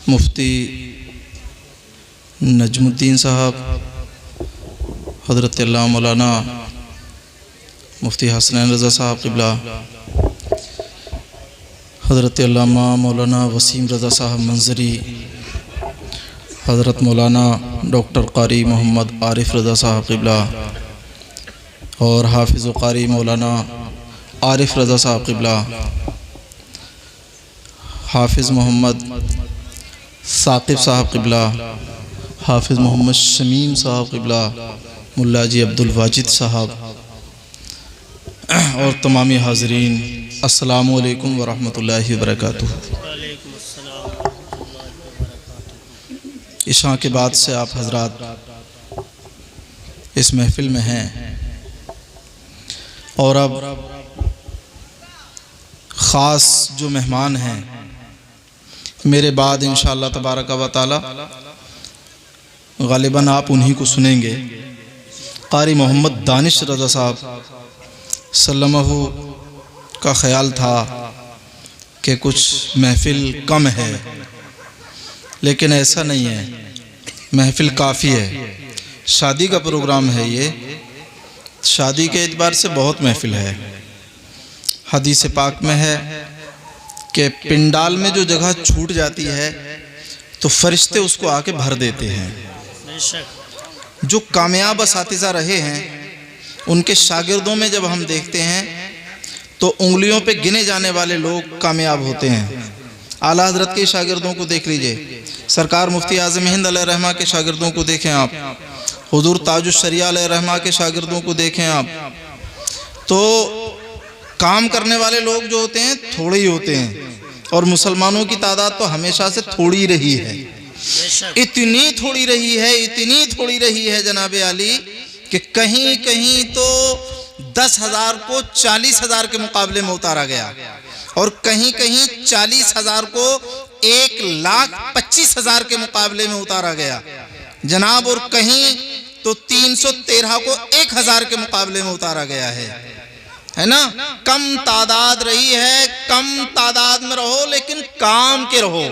मुफ्ती नजमुद्दीन साहब, हज़रत अल्लामा मौलाना मुफ्ती हसनैन रज़ा साहब क़िबला, हज़रत अल्लामा मौलाना वसीम रज़ा साहब मंजरी, हज़रत मौलाना डॉक्टर क़ारी मोहम्मद आरिफ रज़ा साहब क़िबला और हाफिज़ व क़ारी मौलाना आरिफ रज़ा साहब क़िबला, हाफिज़ मोहम्मद साक़िब साहब क़िबला, हाफिज़ मोहम्मद शमीम साहब क़िबला, मुल्ला जी अब्दुल वाजिद साहब और तमामी हाज़रीन, अस्सलामु अलैकुम व रहमतुल्लाहि व बरकातुहू। इशा के बाद से आप हज़रात इस महफ़िल में हैं और अब ख़ास जो मेहमान हैं मेरे बाद इंशाअल्लाह तबारक व तआला ग़ालिबन आप उन्हीं को सुनेंगे। क़ारी मोहम्मद दानिश रज़ा साहब सल्लमहु का ख़याल था कि कुछ महफ़िल कम है, लेकिन ऐसा नहीं है, महफ़िल काफ़ी है। शादी का प्रोग्राम है, ये शादी के एतबार से बहुत महफ़िल है। हदीस पाक में है कि पिंडाल में जो जगह छूट जाती है तो फरिश्ते उसको आके भर देते हैं। जो कामयाब असातिज़ा रहे हैं उनके शागिर्दों में जब हम देखते हैं तो उंगलियों पे गिने जाने वाले लोग कामयाब होते हैं। आला हज़रत के शागिर्दों को देख लीजिए, सरकार मुफ्ती आज़म हिंद अलैहिर्रहमा के शागिर्दों को देखें आप, हुज़ूर ताजुश शरिया अलैहिर्रहमा के शागिर्दों को देखें आप, तो काम करने वाले लोग जो होते हैं थोड़े ही होते हैं और मुसलमानों की तादाद तो हमेशा से थोड़ी रही है। इतनी थोड़ी रही है जनाबे आली कि कहीं कहीं तो 10,000 को 40,000 के मुकाबले में उतारा गया और कहीं कहीं 40,000 को 1,25,000 के मुकाबले में उतारा गया जनाब, और कहीं तो 313 को 1,000 के मुकाबले में उतारा गया है ना। कम तादाद रही है, कम तादाद में रहो लेकिन काम के रहो।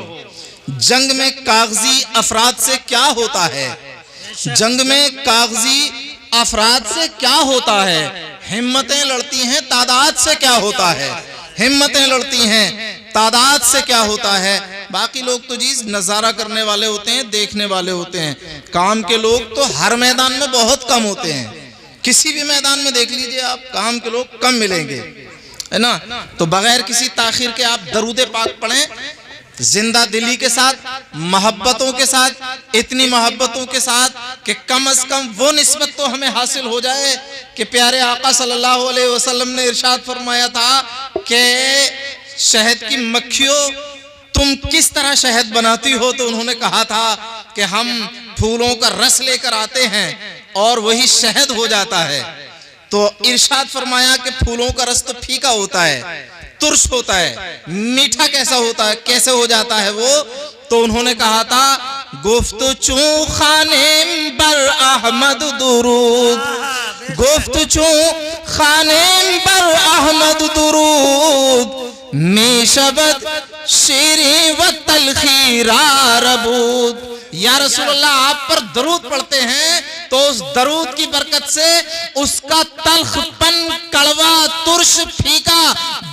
जंग में कागजी अफराद से क्या होता है, जंग में कागजी अफराद से क्या होता है, हिम्मतें लड़ती हैं तादाद से क्या होता है, हिम्मतें लड़ती हैं तादाद से क्या होता है। बाकी लोग तो जी नज़ारा करने वाले होते हैं, देखने वाले होते हैं। काम के लोग तो हर मैदान में बहुत कम होते हैं। किसी भी मैदान में देख लीजिए आप, काम के लोग कम मिलेंगे, है ना। तो बगैर किसी ताखीर के आप दरूद पाक पढ़ें, जिंदा दिली के साथ, मोहब्बतों के साथ, इतनी मोहब्बतों के साथ कि कम अज कम वो निस्बत तो हमें हासिल हो जाए कि प्यारे आका सल्लल्लाहु अलैहि वसल्लम ने इरशाद फरमाया था कि शहद की मक्खियों तुम किस तरह शहद बनाती हो, तो उन्होंने कहा था कि हम फूलों का रस लेकर आते हैं और वही शहद हो जाता है। तो इरशाद फरमाया कि फूलों का रस तो फीका होता है, तुर्श होता है, मीठा कैसा होता है, कैसे हो जाता है वो, तो उन्होंने कहा था गुफ्त चू खाने बर अहमद दुरूद, गुफ्त चू खाने बर अहमद दुरूद, मेशबत शेरी व तलखीरा रबूद। या रसूलल्लाह आप पर दरूद पढ़ते हैं तो उस दरूद की बरकत से उसका तल्खपन, कड़वा, तुर्श, फीका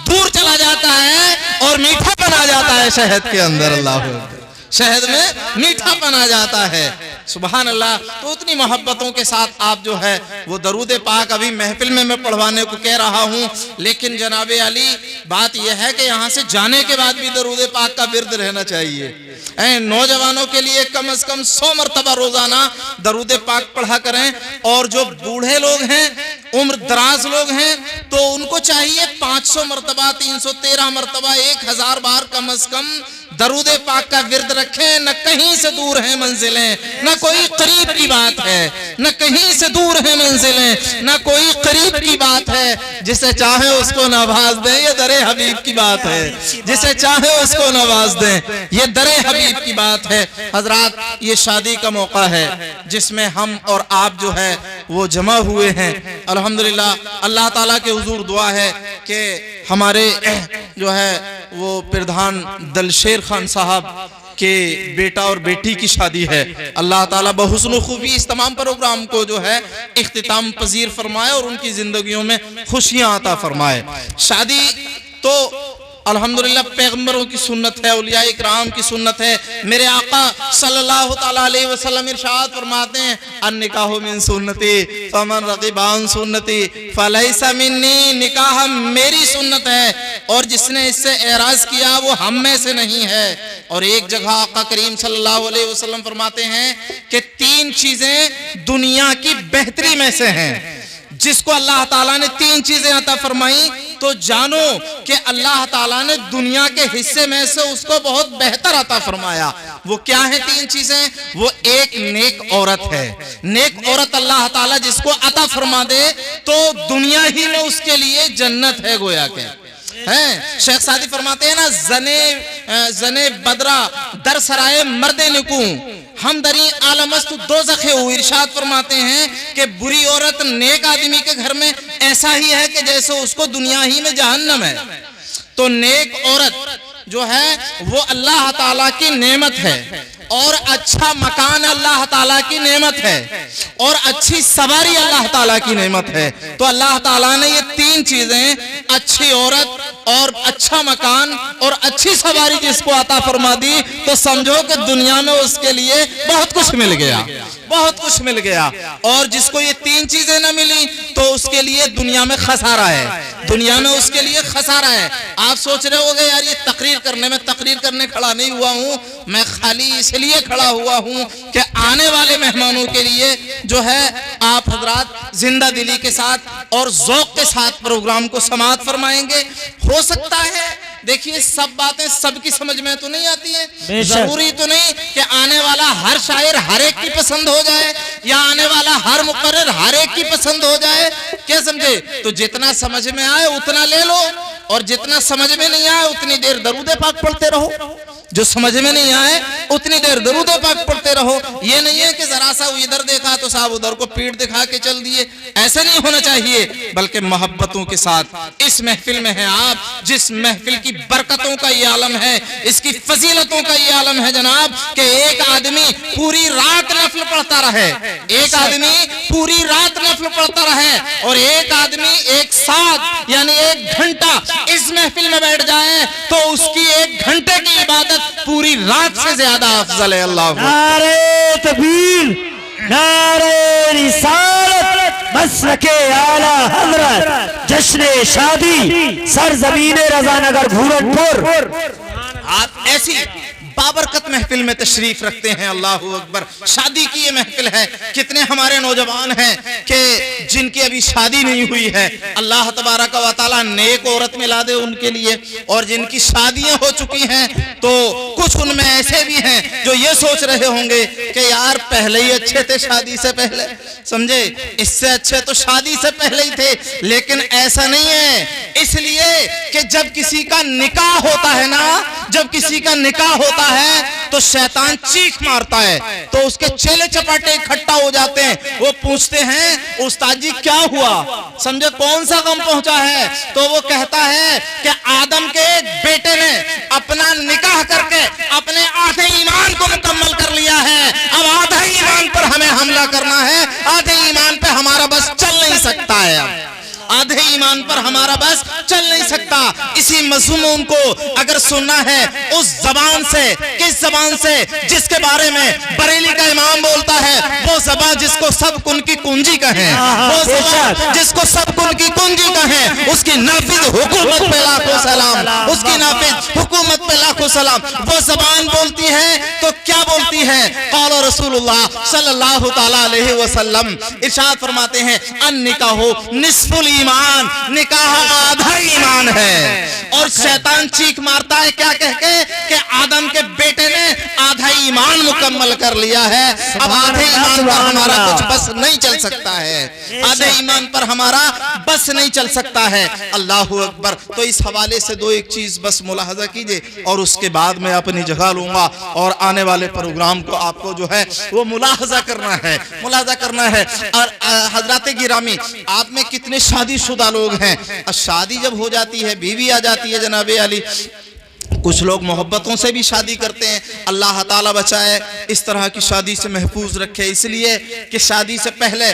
दूर चला जाता है और मीठापन आ जाता है शहद के अंदर। अल्लाह, शहद में मीठापन आ जाता है। सुभान अल्लाह। तो उतनी मोहब्बतों के साथ आप जो है वो दरूद पाक अभी महफिल में मैं पढ़वाने को कह रहा हूँ, लेकिन जनाबे अली बात यह है कि यहाँ से जाने के बाद भी दरूद पाक का विर्द रहना चाहिए। नौजवानों के लिए कम से कम 100 मरतबा रोजाना दरूद पाक पढ़ा करें, और जो बूढ़े लोग हैं, उम्र दराज लोग हैं, तो उनको चाहिए 500 मरतबा, 313 मरतबा, 1000 बार कम से कम दरूद पाक का विर्द रखें। न कहीं से दूर है मंजिलें, न कोई करीब की बात है, न कहीं से दूर है मंजिलें, न कोई करीब की बात है। जिसे चाहे उसको नवाज दें, ये दरे हबीब की बात है। जिसे चाहे उसको नवाज दें, ये दरे हबीब की बात है। हजरात, ये शादी का मौका है जिसमें हम और आप जो है वो जमा हुए हैं। अल्हम्दुलिल्लाह, अल्लाह ताला के हुजूर दुआ है कि हमारे जो है वो प्रधान दलशेर खान साहब के बेटा और बेटी की शादी है। अल्लाह ताला बहुस्न खूबी इस तमाम प्रोग्राम को जो है इख्तिताम पजीर फरमाए और उनकी जिंदगियों में खुशियां अता फरमाए। शादी तो अल्हम्दुलिल्लाह पैगंबरों की सुन्नत है, औलिया इकराम की सुन्नत है। मेरे आका सल्लल्लाहु ताला अलैहि वसल्लम इरशाद फरमाते हैं, अन्निकाहु मिन सुन्नती फमन रगिबा अन सुन्नती फलैसा मिन्नी। निकाह मेरी सुन्नत है और जिसने इससे एराज किया वो हम में से नहीं है। और एक जगह आका करीम सल्लल्लाहु अलैहि वसल्लम फरमाते हैं कि 3 चीजें दुनिया की बेहतरी में से हैं। जिसको अल्लाह ताला ने 3 चीजें अता फरमाई तो जानो कि अल्लाह ताला ने दुनिया के हिस्से में से उसको बहुत बेहतर अता फरमाया। वो क्या है 3 चीजें? वो एक नेक औरत है। नेक औरत अल्लाह ताला जिसको अता फरमा दे तो दुनिया ही में उसके लिए जन्नत है गोया के हैं। शेख सादी फरमाते हैं ना, जने बदरा दर सराय मर्दे निकू हम दरी आलमस्त दोज़खे हुई। इरशाद फरमाते हैं कि बुरी औरत नेक आदमी के घर में ऐसा ही है कि जैसे उसको दुनिया ही में जहन्नम है। तो नेक औरत जो है वो अल्लाह ताला की नेमत है और अच्छा मकान अल्लाह ताला की नेमत है और अच्छी सवारी अल्लाह ताला की नेमत है। तो अल्लाह ताला ने ये 3 चीजें, अच्छी औरत और अच्छा मकान और अच्छी सवारी जिसको अता फरमा दी तो समझो कि दुनिया में उसके लिए बहुत कुछ मिल गया, बहुत कुछ मिल गया। और जिसको ये 3 चीजें ना मिली तो उसके लिए दुनिया में खसारा है, दुनिया में उसके लिए खसारा है। आप सोच रहे होगे यार ये तकरीर करने खड़ा नहीं हुआ हूं मैं, खाली इसलिए खड़ा हुआ हूं कि आने वाले मेहमानों के लिए जो है आप हजरात जिंदा दिली के साथ और ज़ौक़ के साथ प्रोग्राम को समाअत फरमाएंगे। हो सकता है देखिए सब बातें सबकी समझ में तो नहीं आती है। जरूरी तो नहीं कि आने वाला हर शायर हर एक की पसंद हो जाए या आने वाला हर मुकर्रर हर एक की पसंद हो जाए, क्या समझे? तो जितना समझ में आए उतना ले लो और जितना समझ में नहीं आए उतनी देर दरूद पाक पढ़ते रहो। जो समझ में नहीं आए उतनी देर दरूद पाक पढ़ते रहो। ये नहीं है कि जरा सा इधर देखा तो साहब उधर को पीठ दिखा के चल दिए, ऐसा नहीं होना चाहिए। बल्कि मोहब्बतों के साथ इस महफिल में है आप, जिस महफिल की बरकतों का ये आलम है, इसकी फजीलतों का ये आलम है जनाब कि एक आदमी पूरी रात नफल पढ़ता रहे, एक आदमी पूरी रात नफल पढ़ता रहे और एक आदमी एक साथ यानी 1 घंटा इस महफिल में बैठ जाए तो उसकी 1 घंटे की इबादत पूरी रात से ज्यादा अफजल है। अल्लाह नारे तकबीर, नारे रिसालत, मसलके आला हज़रत, जश्न शादी सरज़मीन रज़ानगर भूरनपुर। आप ऐसी बाबरकत महफिल में तशरीफ रखते हैं। अल्लाह अकबर। शादी की ये महफिल है। कितने हमारे नौजवान हैं कि जिनकी अभी शादी नहीं हुई है, अल्लाह तबारक व तआला नेक औरत मिला दे उनके लिए। और जिनकी शादियां हो चुकी हैं तो कुछ उनमें ऐसे भी हैं जो ये सोच रहे होंगे कि यार पहले ही अच्छे थे शादी से पहले, समझे, इससे अच्छे तो शादी से पहले ही थे। लेकिन ऐसा नहीं है, इसलिए कि जब किसी का निकाह होता है ना, जब किसी का निकाह होता है तो शैतान चीख मारता है तो उसके चेले चपाटे इकट्ठा हो जाते हैं। वो पूछते हैं उस्ताद जी क्या हुआ, समझे कौन सा गम पहुंचा है? तो वो कहता है कि आदम के एक बेटे ने अपना निकाह करके अपने आधे ईमान को मुकम्मल कर लिया है। अब आधा ईमान पर हमें हमला करना है, आधे ईमान पे हमारा बस चल नहीं सकता है, आधे ईमान पर हमारा बस चल नहीं सकता। इसी मज़मून को अगर सुनना है उस जबान से, किस जबान से? जिसके बारे में बरेली का इमाम बोलता है वो जबान जिसको सब कुन की कुंजी कहें, वो जबान जिसको सब कुन की कुंजी कहें, उसकी नाफिज हुकूमत पे लाखों सलाम, उसकी नाफिज हुकूमत पे लाखों सलाम। वो जबान बोलती है तो क्या बोलती है? क़ाल रसूलुल्लाह सल्लल्लाहु तआला अलैहि वसल्लम इरशाद फरमाते हैं अन्निकाहु निस्फुल ईमान, निकाह आधा ईमान है। और शैतान चीख मारता है क्या कह के कि आदम के बेटे ने आधा ईमान ईमान मुकम्मल कर लिया है, अब आधे ईमान पर हमारा कुछ बस नहीं चल सकता है, आधे ईमान पर हमारा बस नहीं चल सकता है। अल्लाह अकबर। तो इस हवाले से दो एक चीज बस मुलाहजा कीजिए और उसके बाद मैं अपनी जगह लूंगा और आने वाले प्रोग्राम को आपको जो है वो मुलाहजा करना है, मुलाहजा करना है। और हजरत गिरामी, आप में कितने शादीशुदा लोग हैं? शादी जब हो जाती है, बीवी आ जाती है जनाब अली, कुछ लोग मोहब्बतों से भी शादी करते हैं। अल्लाह ताला बचाए, इस तरह की शादी से महफूज रखे, इसलिए कि शादी से पहले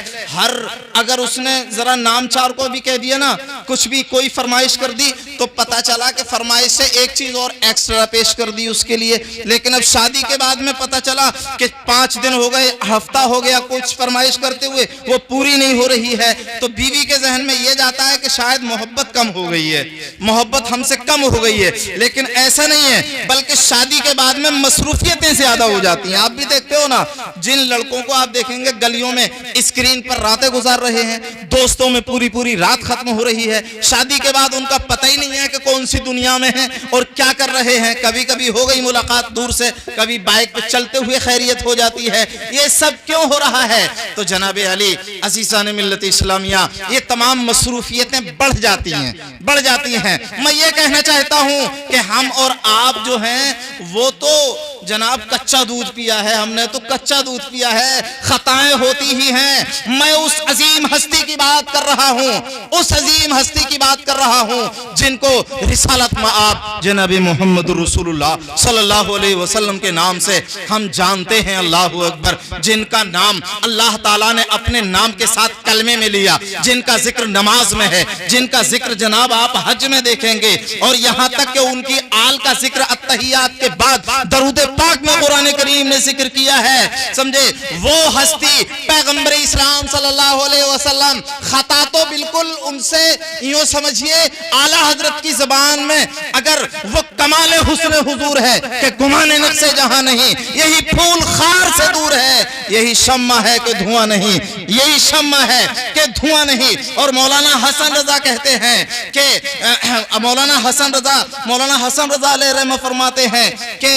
अगर उसने जरा नाम चार को भी कह दिया ना, कुछ भी कोई फरमाइश कर दी तो पता चला कि फरमाइश से एक चीज और एक्स्ट्रा पेश कर दी उसके लिए। लेकिन अब शादी के बाद में पता चला कि 5 दिन हो गए, हफ्ता हो गया कुछ फरमाइश करते हुए, वो पूरी नहीं हो रही है, तो बीवी के जहन में ये जाता है कि शायद मोहब्बत कम हो गई है, मोहब्बत हमसे कम हो गई है। लेकिन ऐसा नहीं है, बल्कि शादी के बाद में मसरूफियतें ज्यादा हो जाती हैं। आप भी देखते हो ना, जिन लड़कों को आप देखेंगे गलियों में स्क्रीन पर रातें गुजार रहे हैं, दोस्तों में पूरी पूरी रात खत्म हो रही है, शादी के बाद उनका पता ही नहीं है कि कौन सी दुनिया में है और क्या कर रहे हैं। कभी कभी हो गई मुलाकात दूर से, कभी बाइक पे चलते हुए खैरियत हो जाती है। ये सब क्यों हो रहा है? तो जनाब अली अज़ीज़ान मिल्लत इस्लामिया, ये तमाम मसरूफियतें बढ़ जाती हैं, बढ़ जाती हैं। मैं ये कहना चाहता हूं कि हम और आप जो हैं वो तो जनाब कच्चा दूध पिया है, हमने तो कच्चा दूध पिया है, खताएं होती ही हैं। मैं उस अजीम हस्ती की बात कर रहा हूं, उस अजीम हस्ती की बात कर रहा हूं जिनको रिसालत में आप जनाब मोहम्मद रसूलुल्लाह सल्लल्लाहु अलैहि वसल्लम के नाम से हम जानते हैं। अल्लाह अकबर। जिनका नाम अल्लाह ताला ने अपने नाम के साथ कलमे में लिया, जिनका जिक्र नमाज में है, जिनका जिक्र जनाब आप हज में देखेंगे, और यहाँ तक कि उनकी आल का जिक्र अत्तहियात के बाद दरूद पाक में कुरान करीम ने जिक्र किया है। समझे, वो हस्ती पैगंबर इस्लाम सल्लल्लाहु अलैहि वसल्लम, खता तो बिल्कुल उनसे यूं समझिए आला हजरत की जबान में अगर वो कमाल हुस्न हुजूर है कि गुमाने नक्शे जहां नहीं, यही फूल खार से दूर है, यही शम्मा है कि धुआं नहीं, यही शम्मा है कि धुआं नहीं। और मौलाना हसन रजा कहते हैं कि मौलाना हसन रजा अलैहि फरमाते हैं कि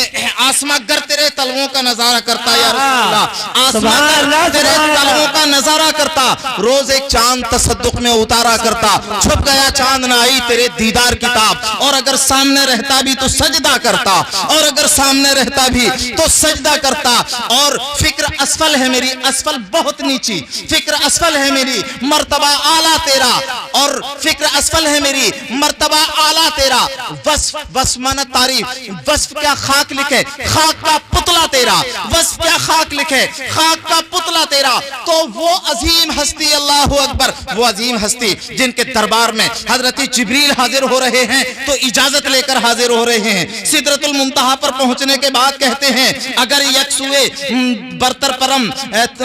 आसमां गर तेरे तलवों का नजारा करता, या रसूलल्लाह आसमां तेरे तलवों का नजारा करता, रोज एक चांद तसद्दुक में उतारा करता, छुप गया चांद ना आई तेरे दीदार किताब, और अगर सामने रहता भी तो सजदा करता, और अगर सामने रहता भी तो सजदा करता। और फिक्र असफल है मेरी, असफल बहुत नीची, फिक्र असफल है मेरी, मर्तबा आला तेरा, और फिक्र असफल है मेरी, मर्तबा आला तेरा। वस्फ माना तारीफ, वस्फ क्या खाक लिखे, खाक का पुतला तेरा, वस्फ क्या खाक लिखे, खाक का पुतला तेरा। तो वो अजीम हस्ती, अल्लाह अकबर, वो अजीम हस्ती जिनके दरबार में हजरत जिब्रील हाजिर हो रहे हैं तो इजाजत लेकर हाजिर हो रहे हैं। सिदरतुल मुंतहा पर पहुंचने के बाद कहते हैं अगर यकसुए बरतर परम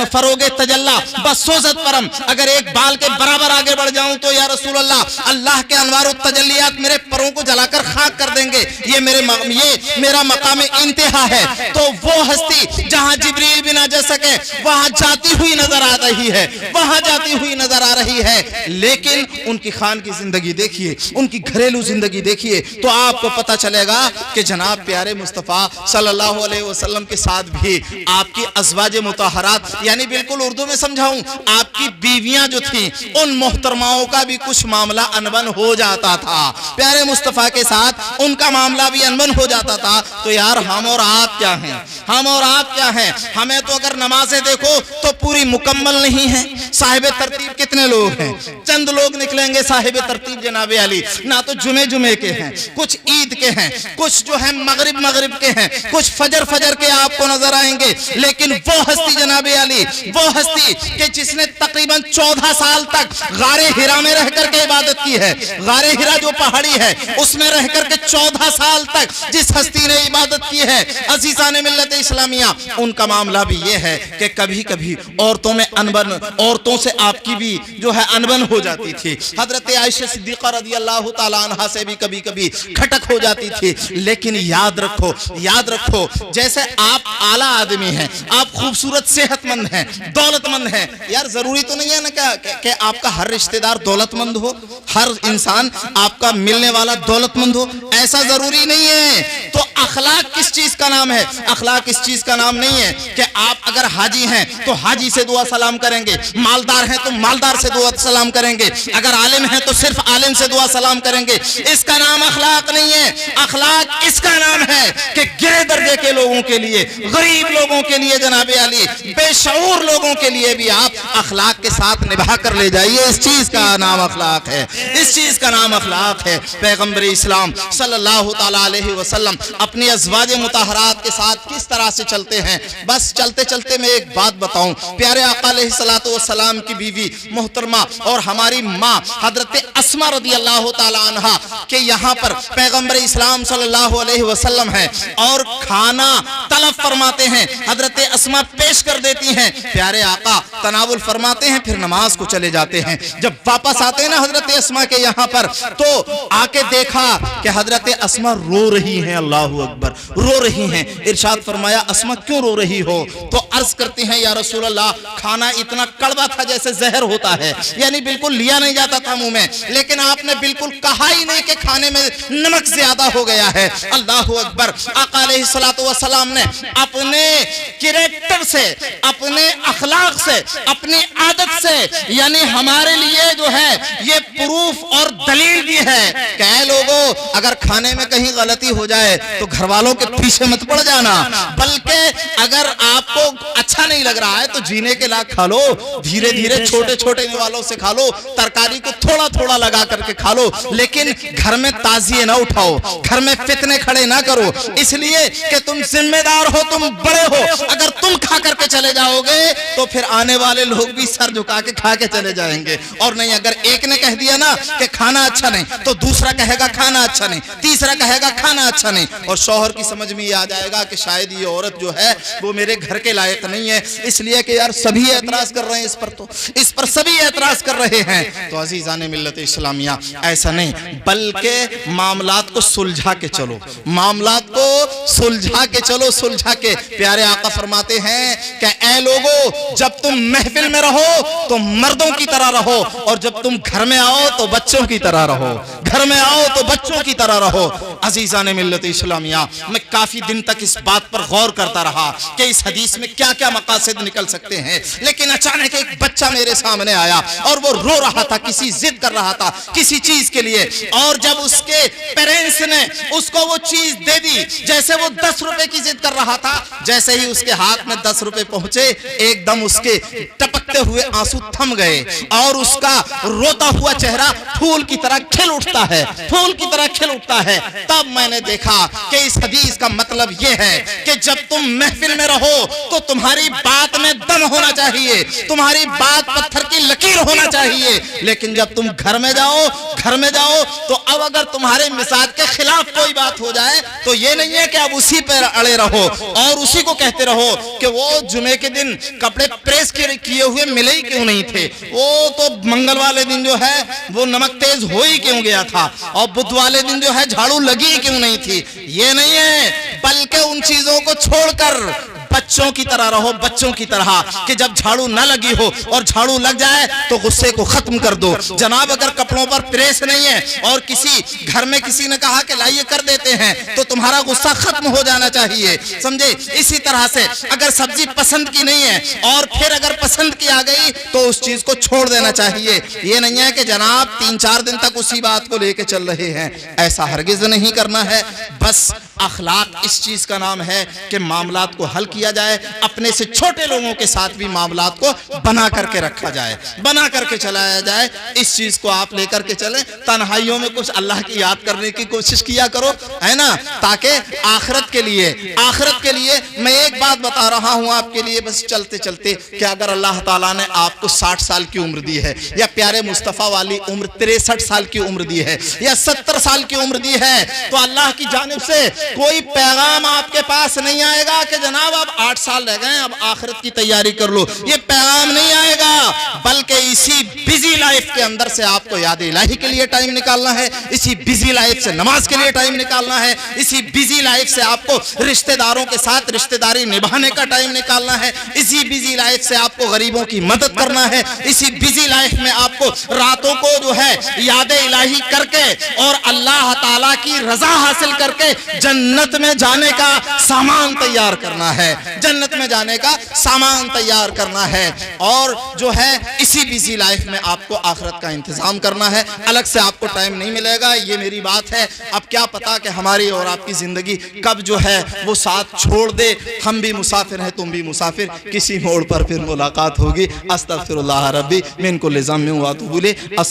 फरोगे तजल्ला बसोजत परम, अगर एक बाल के बराबर आगे बढ़ जाऊं तो या रसूल अल्लाह, अल्लाह के अनवार तजल्लियात मेरे परों को जलाकर खाक कर देंगे, ये मेरा मकाम इंतहा है। तो वो हस्ती जहां जिब्रील भी ना जा सके वहां जाती हुई नजर आ रही है, वहां जाती हुई नजर आ रही है। लेकिन उनकी खान की जिंदगी देखिए, उनकी घरेलू जिंदगी देखिए, तो आपको पता चलेगा कि जनाब प्यारे मुस्तफ़ा सल्लल्लाहु अलैहि वसल्लम के साथ भी आपकी अज़वाज मुतहरात, यानी बिल्कुल उर्दू में समझाऊं, आपकी बीवियां जो थी उन मोहतरमाओं का भी कुछ मामला अनबन हो जाता था। प्यारे मुस्तफ़ा के साथ उनका मामला भी अनबन हो जाता था। तो यार हम और आप क्या हैं, हम और आप क्या हैं? हमें तो अगर नमाजें देखो तो पूरी मुकम्मल नहीं है। साहिब तरतीब कितने लोग हैं? चंद लोग निकलेंगे साहिब तरतीब जनाब अली, ना तो जुमे के हैं, कुछ ईद के हैं, कुछ जो है मगरिब के हैं, कुछ फजर के आपको नजर आएंगे। लेकिन वो हस्ती जनाब अली, वो हस्ती कि जिसने तकरीबन 14 साल तक गारे हिरा में रह करके इबादत की है, गारे हिरा जो पहाड़ी है उसमें रह करके 14 साल तक जिस हस्ती ने इबादत की है, अज़ीज़ान मिल्लत इस्लामिया, उनका मामला भी ये है कि कभी कभी औरतों में अनबन, औरतों से आपकी भी जो है अनबन हो जाती थी। हजरत आयशा सिद्दीक़ा रज़ियल्लाहु ताला अन्हा से भी कभी कभी खटक हो जाती थी। लेकिन याद रखो, याद रखो, जैसे आप आला आदमी हैं, आप खूबसूरत सेहतमंद हैं, दौलतमंद हैं, यार जरूरी तो नहीं है ना कि आपका हर रिश्तेदार दौलतमंद हो, हर इंसान आपका मिलने वाला दौलतमंद हो, ऐसा जरूरी नहीं है। तो अखलाक किस चीज का नाम है? अखलाक इस चीज का नाम नहीं है कि आप अगर हाजी हैं तो हाजी से दुआ सलाम करेंगे, मालदार हैं तो मालदार से दुआ सलाम करेंगे, अगर आलिम हैं तो सिर्फ आलिम से दुआ सलाम करेंगे। इसका नाम अखलाक नहीं है। अखलाक इसका नाम है कि गिरे दर्जे के लोगों के लिए, गरीब लोगों के लिए जनाबे अली, बेशऊर लोगों के लिए भी आप अखलाक के साथ निभा कर ले जाइए। इस चीज का नाम अखलाक है, इस चीज का नाम अखलाक है। पैगंबर इस्लाम सल्लल्लाहु ताला अलैहि वसल्लम अपनी अज़वाज मुतहरात के साथ किस तरह से चलते हैं, बस चलते चलते मैं एक बात बताऊं। प्यारे आका अलैहिस्सलातु वस्सलाम की बीवी मोहतरमा और हमारी माँ हजरत अस्मा रदियल्लाहु ताला अन्हा के यहाँ पर पैगंबर इस्लाम सल्लल्लाहु अलैहि वसल्लम है और खाना तलब फरमाते हैं। हजरत अस्मा पेश कर देती हैं, प्यारे आका तनावुल फरमाते हैं, फिर नमाज को चले जाते हैं। जब वापस आते हैं ना हजरत अस्मा के यहाँ पर, तो आके देखा कि हजरत अस्मा रो रही हैं। अल्लाहु अकबर, रो रही हैं। इरशाद फरमाया, अस्मा क्यों रो रही हो? तो अर्ज करती हैं, या रसूल अल्लाह, खाना इतना कड़वा था जैसे जहर होता है, यानी बिल्कुल लिया नहीं जाता था मुंह में, लेकिन आपने बिल्कुल कहा ही नहीं कि खाने में नमक ज्यादा हो गया है। अल्लाहु अकबर। आका अलैहिस्सलातु वस्सलाम ने अपने कैरेक्टर से, अपने अखलाक से, अपनी आदत से, यानी हमारे लिए जो है ये प्रूफ और दलील दी है कि ऐ लोगों, अगर खाने में कहीं गलती हो जाए तो घर वालों के पीछे मत पड़ जाना, बल्कि अगर आपको अच्छा नहीं लग रहा है तो जीने के लायक खा लो, धीरे धीरे छोटे छोटे वालों से खा लो, तरकारी को थोड़ा थोड़ा लगा करके खा लो, लेकिन घर में ताजिए ना उठाओ, घर में फितने खड़े ना करो, इसलिए कि तुम जिम्मेदार हो, तुम बड़े हो। अगर तुम खा करके चले जाओगे तो फिर आने वाले लोग भी सर झुका के खा के चले जाएंगे। और नहीं, अगर एक ने कह दिया ना कि खाना अच्छा नहीं, तो दूसरा कहेगा खाना अच्छा नहीं, तीसरा कहेगा खाना अच्छा नहीं, और शौहर की समझ में ये आ जाएगा कि शायद ये औरत जो है वो मेरे घर के लायक नहीं है, इसलिए कि यार सभी एतराज कर रहे हैं इस पर, तो इस पर सभी एतराज कर रहे हैं। तो अजीजान मिल्लत इस्लामिया, ऐसा नहीं, बल्कि मामलात को सुलझा के चलो, मामलात को सुलझा के चलो, सुलझा के। प्यारे आका फरमाते हैं कि ऐ लोगों, जब तुम महफिल में रहो तो मर्दों की तरह रहो, और जब तुम घर में आओ तो बच्चों की तरह रहो, घर में आओ तो बच्चों की तरह रहो। अजीजान मिल्लत इस्लामिया, मैं काफी दिन तक इस बात पर गौर करता रहा कि इस हदीस में क्या क्या मकासद निकल सकते हैं, लेकिन अचानक एक बच्चा मेरे सामने आया और वो रो रहा था, किसी जिद कर रहा था किसी चीज के लिए, और जब उसके पेरेंट्स ने उसको वो चीज दे दी, जैसे वो 10 रुपए की जिद कर रहा था, जैसे ही उसके हाथ में 10 रुपए पहुंचे, एकदम उसके टपकते हुए आंसू थम गए और उसका रोता हुआ चेहरा फूल की तरह खिल उठता है, फूल की तरह खिल उठता है। तब मैंने देखा कि इस हदीस का मतलब यह है कि जब तुम महफिल में रहो तो तुम्हारी बात में दम होना चाहिए, तुम्हारी बात पत्थर की लकीर होना चाहिए, लेकिन जब तुम घर में जाओ तो अब अगर तुम्हारे मिजाज के खिलाफ कोई बात हो जाए तो ये नहीं है कि अब उसी पर अड़े रहो और उसी को कहते रहो कि वो जुमे के दिन कपड़े प्रेस किए हुए मिले ही क्यों नहीं थे, वो तो मंगल वाले दिन जो है वो नमक तेज हो ही क्यों गया था, और बुध वाले दिन जो है झाड़ू लगी क्यों नहीं थी। ये नहीं है, बल्कि उन चीजों को छोड़कर बच्चों की तरह रहो, बच्चों की तरह, कि जब झाड़ू ना लगी हो और झाड़ू लग जाए तो गुस्से को खत्म कर दो। जनाब, अगर कपड़ों पर प्रेस नहीं है और किसी घर में किसी ने कहा कि लाइए कर देते हैं तो तुम्हारा गुस्सा खत्म हो जाना चाहिए, समझे। इसी तरह से अगर सब्जी पसंद की नहीं है और फिर अगर पसंद की आ गई तो उस चीज को छोड़ देना चाहिए। ये नहीं है कि जनाब 3-4 दिन तक उसी बात को लेके चल रहे हैं, ऐसा हरगिज नहीं करना है। बस अखलाक इस चीज का नाम है कि मामलात को हल किया जाए, अपने से छोटे लोगों के साथ भी मामलात को बना करके रखा जाए, बना करके चलाया जाए। इस चीज को आप लेकर के चलें। तन्हाइयों में कुछ अल्लाह की याद करने की कोशिश किया करो, है ना, ताकि आखिरत के लिए मैं एक बात बता रहा हूं आपके लिए, बस चलते चलते, कि अगर अल्लाह ताला ने आपको 60 साल की उम्र दी है, या प्यारे मुस्तफा वाली उम्र 63 साल की उम्र दी है, या 70 साल की उम्र दी है, तो अल्लाह की जानिब से कोई पैगाम आपके पास नहीं आएगा कि जनाब अब 8 साल रह गए, अब आखिरत की तैयारी कर लो। ये पैगाम नहीं आएगा, बल्कि इसी बिजी लाइफ के अंदर से आपको याद इलाही के लिए टाइम निकालना है, इसी बिजी लाइफ से नमाज के लिए टाइम निकालना है, इसी बिजी लाइफ से आपको रिश्तेदारों के साथ रिश्तेदारी निभाने का टाइम निकालना है, इसी बिजी लाइफ से आपको गरीबों की मदद करना है, इसी बिजी लाइफ में आपको रातों को जो है याद इलाही करके और अल्लाह ताला की रजा हासिल करके जन्नत में जाने का सामान तैयार करना है, जन्नत में जाने का सामान तैयार करना है। और जो है इसी बिजी लाइफ में आपको आखिरत का इंतजाम करना है, अलग से आपको टाइम नहीं मिलेगा, ये मेरी बात है। अब क्या पता कि हमारी और आपकी जिंदगी कब जो है वो साथ छोड़ दे। हम भी मुसाफिर हैं, तुम भी मुसाफिर, किसी मोड़ पर फिर मुलाकात होगी। अस्तगफिरुल्लाह रब्बी मिन कुल्लि ज़म्बिन व अतूबु इलैह।